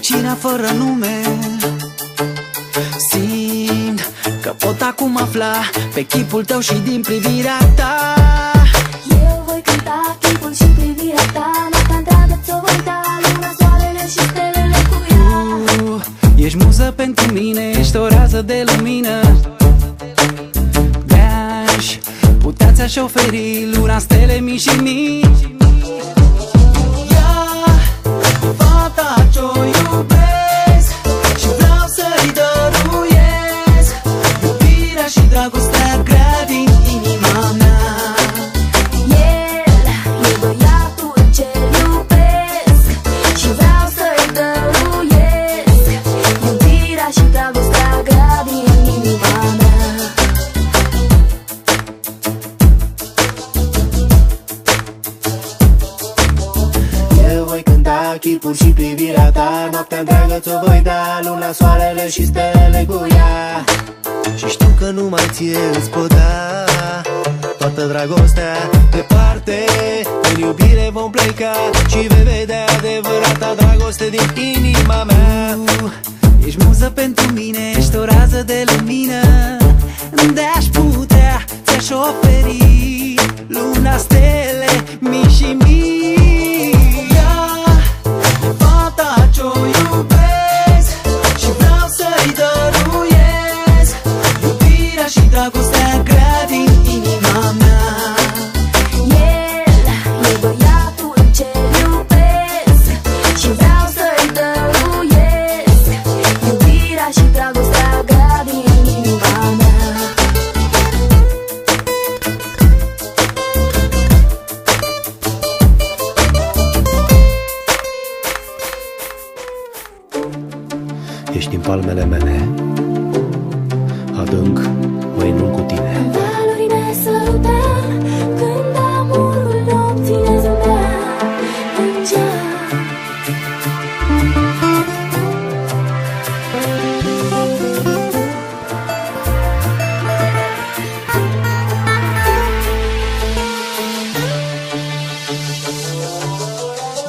fericirea fără nume. Simt că pot acum afla pe chipul tău și din privirea ta. Eu voi cânta chipul și privirea ta. Noaptea întreagă ți-o voi da, luna, soarele și stelele cu ea. Ești muză pentru mine, ești o rază de lumină. De-aș putea ți-aș oferi luna, stele mii și mii. Ea e fata ce-o iubesc și vreau să-i dăruiesc iubirea și dragostea grea din inima mea. El e băiatul ce-l iubesc și vreau să-i dăruiesc iubirea și dragostea grea din inima mea. Eu voi cânta chipul și privirea ta. Noaptea întreagă ți-o voi da, luna, soarele și stelele cu ea. Și știu că numai ție îți pot da toată dragostea departe. În iubire vom pleca și vei vedea adevărata dragoste din inima mea. Ești muză pentru mine, ești o rază de lumină. De-aș putea ți-aș oferi luna, stele mii și mii. Ea e fata ce-o iubesc și vreau să-i dăruiesc iubirea și dragostea grea din inima mea. El e băiatul ce-l iubesc și vreau să-i dăruiesc iubirea și dragostea grea din inima mea. Ești în palmele mele, adânc mă inund cu tine. Valuri ne sărutam când amorul nopții ne zâmbea în geam.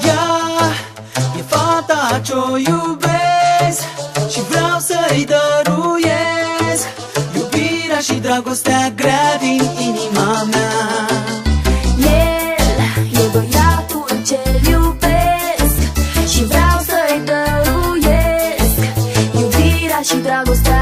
Ea e fata ce-o iubesc și vreau să-i dăruiesc iubirea și dragostea grea din inima mea. El e băiatul ce-l iubesc și vreau să-i dăruiesc iubirea și dragostea